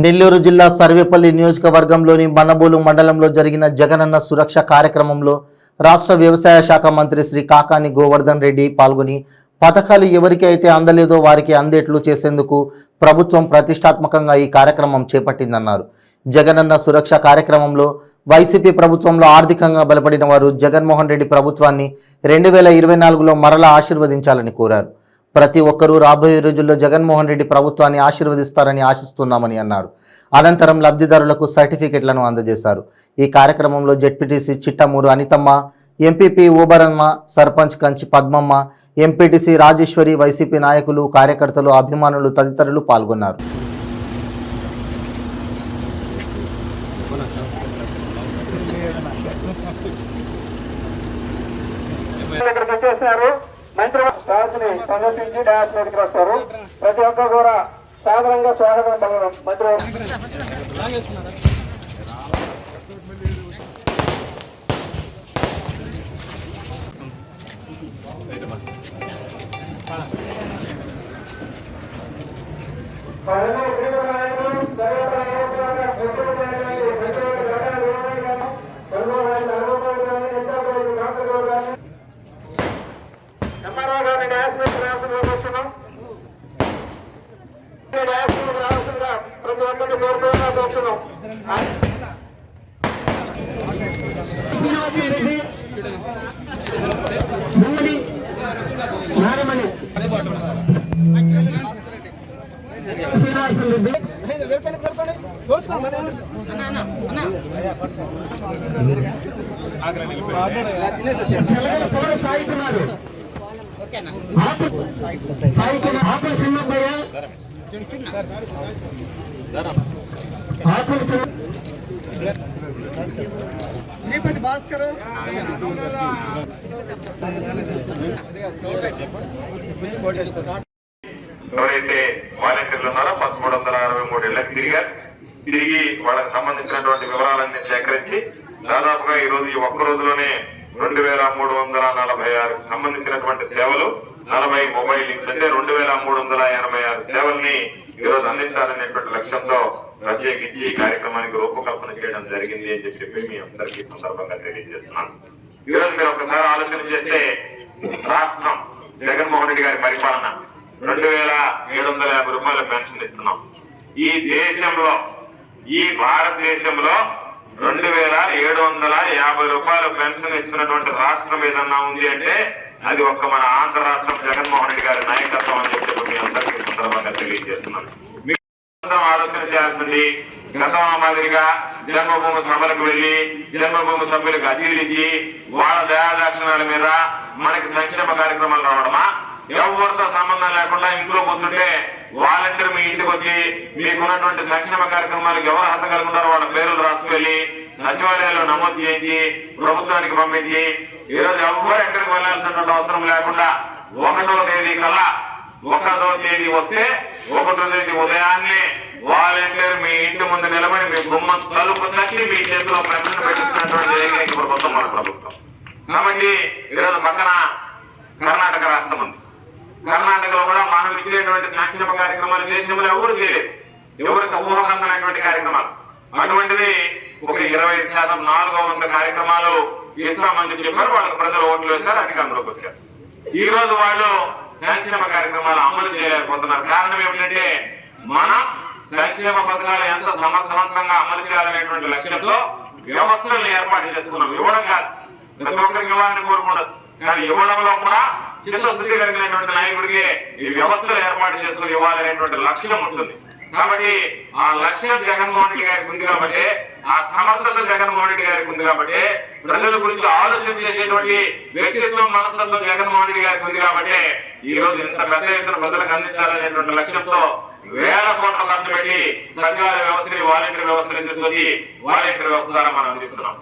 నెల్లూరు జిల్లా సర్వేపల్లి నియోజకవర్గంలోని మన్నబోలు మండలంలో జరిగిన జగనన్న సురక్ష కార్యక్రమంలో రాష్ట్ర వ్యవసాయ శాఖ మంత్రి శ్రీ కాకాని గోవర్ధన్ రెడ్డి పాల్గొని పథకాలు ఎవరికి అయితే అందలేదో వారికి అందేట్లు చేసేందుకు ప్రభుత్వం ప్రతిష్టాత్మకంగా ఈ కార్యక్రమం చేపట్టిందన్నారు. జగనన్న సురక్ష కార్యక్రమంలో వైసీపీ ప్రభుత్వంలో ఆర్థికంగా బలపడిన వారు జగన్మోహన్ రెడ్డి ప్రభుత్వాన్ని 2024లో మరలా ఆశీర్వదించాలని కోరారు. ప్రతి ఒక్కరూ రాబోయే రోజుల్లో జగన్మోహన్ రెడ్డి ప్రభుత్వాన్ని ఆశీర్వదిస్తారని ఆశిస్తున్నామని అన్నారు. అనంతరం లబ్ధిదారులకు సర్టిఫికెట్లను అందజేశారు. ఈ కార్యక్రమంలో ZPTC Chittamuru Anithamma, MPP Obaramma, sarpanch Kanchi Padmamma, MPTC Rajeshwari, YCP నాయకులు, కార్యకర్తలు, అభిమానులు తదితరులు పాల్గొన్నారు. మంత్రి డాస్ని సందర్శించి డాస్ మీదకి వస్తారు. ప్రతి ఒక్కరు కూడా సాధారణంగా స్వాగతం పలకడం. మంత్రి ఎంఆర్ఓ గారిని డాస్ మీద రావాల్సిందిగా కోరుతున్నాం. డాస్ మీద రావాల్సిందిగా ప్రతి ఒక్కరిని కోరుకోవాలని కోరుతున్నాం. శ్రీపతి భాస్కర్ ఎవరైతే వాలంటీర్లు ఉన్నారో 1363 ఇళ్లకు తిరిగి వాళ్ళకి సంబంధించినటువంటి వివరాలన్నీ సేకరించి దాదాపుగా ఈ రోజు ఈ ఒక్క రోజులోనే 2346 సంబంధించినటువంటి సేవలు, 40 మొబైల్ లింక్స్ అంటే 2386 సేవల్ని ఈ రోజు అందించాలనేటువంటి లక్ష్యంతో ప్రత్యేకించి ఈ కార్యక్రమానికి రూపకల్పన చేయడం జరిగింది అని చెప్పి మీ అందరికీ సందర్భంగా తెలియజేస్తున్నాను. ఈ రోజు మీరు ఒకసారి ఆలోచన చేస్తే రాష్ట్రం జగన్మోహన్ రెడ్డి గారి పరిపాలన 2750 రూపాయల పెన్షన్ ఇస్తున్నాం. ఈ దేశంలో, ఈ భారతదేశంలో 2750 రూపాయల పెన్షన్ ఇస్తున్నటువంటి రాష్ట్రం ఏదన్నా ఉంది అంటే అది ఒక్క మన ఆంధ్ర రాష్ట్రం జగన్మోహన్ రెడ్డి గారి నాయకత్వం అని చెప్పి మీ అందరికీ సందర్భంగా తెలియజేస్తున్నాను. మీరు ఆలోచన చేయాల్సింది, గతం మాదిరిగా జన్మభూమి సభలకు వెళ్లి జన్మభూమి సభ్యులకు అర్జీలిచ్చి వాళ్ళ దయాదాక్షిణాల మీద మనకి సంక్షేమ కార్యక్రమాలు రావడమా? ఎవరితో సంబంధం లేకుండా ఇంట్లో కూర్చుంటే వాలంటీర్ మీ ఇంటికి వచ్చి మీకున్నటువంటి సంక్షేమ కార్యక్రమాలకు ఎవరు అర్హత కలిగి ఉన్నారో వాళ్ళ పేర్లు రాసుకెళ్లి సచివాలయంలో నమోదు చేయించి ప్రభుత్వానికి పంపించి ఈ రోజు ఎవరు ఎక్కడికి వెళ్లాల్సినటువంటి అవసరం లేకుండా 1వ తేదీ కల్లా 1వ తేదీ వస్తే 1వ తేదీ ఉదయాన్నే వాలంటీర్ మీ ఇంటి ముందు నిలబడి మీ గుమ్మ తలుపు తట్టి మీ చేతిలో పెన్షన్ పెట్టిస్తున్నటువంటి ఏకైక ప్రభుత్వం మన ప్రభుత్వం. కాబట్టి ఈరోజు పక్కన కర్ణాటక రాష్ట్రం ఉంది. కర్ణాటకలో కూడా మనం ఇచ్చేటువంటి సంక్షేమ కార్యక్రమాలు దేశంలో ఎవరు చేయలేదు, ఎవరికి ఊహకందనటువంటి కార్యక్రమాలు. అటువంటిది ఒక 20% 4వ వంతు కార్యక్రమాలు ఇస్తామని చెప్పారు. వాళ్ళకి ప్రజలు ఓట్లు వేశారు, అధికారంలోకి వచ్చారు. ఈ రోజు వాళ్ళు సంక్షేమ కార్యక్రమాలు అమలు చేయలేకపోతున్నారు. కారణం ఏమిటంటే మన సంక్షేమ పథకాలు ఎంత సమర్థవంతంగా అమలు చేయాలనేటువంటి లక్ష్యంతో వ్యవస్థలను ఏర్పాటు చేసుకున్నాం. ఇవ్వడం కాదు, ప్రతి ఒక్కరికి ఇవ్వాలని కోరుకుంటారు, కానీ ఇవ్వడంలో కూడా చిత్తశుద్ధి కలిగినటువంటి నాయకుడికి ఈ వ్యవస్థలు ఏర్పాటు చేసుకుని ఇవ్వాలనేటువంటి లక్ష్యం ఉంటుంది. కాబట్టి ఆ లక్ష్యం జగన్మోహన్ రెడ్డి గారికి ఉంది కాబట్టి, ఆ సమర్థత జగన్మోహన్ రెడ్డి గారికి ఉంది కాబట్టి, ప్రజల గురించి ఆలోచన చేసేటువంటి వ్యక్తిత్వం, మనస్తత్వం జగన్మోహన్ రెడ్డి గారికి ఉంది కాబట్టి ఈ రోజు ఇంత పెద్ద ఎత్తున ప్రజలకు అందించాలనేటువంటి లక్ష్యంతో వేల కోట్ల ఖర్చు పెట్టి సచివాలయ వ్యవస్థని వాలంటీర్ వ్యవస్థని తీసుకొచ్చి వాలంటీర్ వ్యవస్థ ద్వారా మనం అందిస్తున్నాం.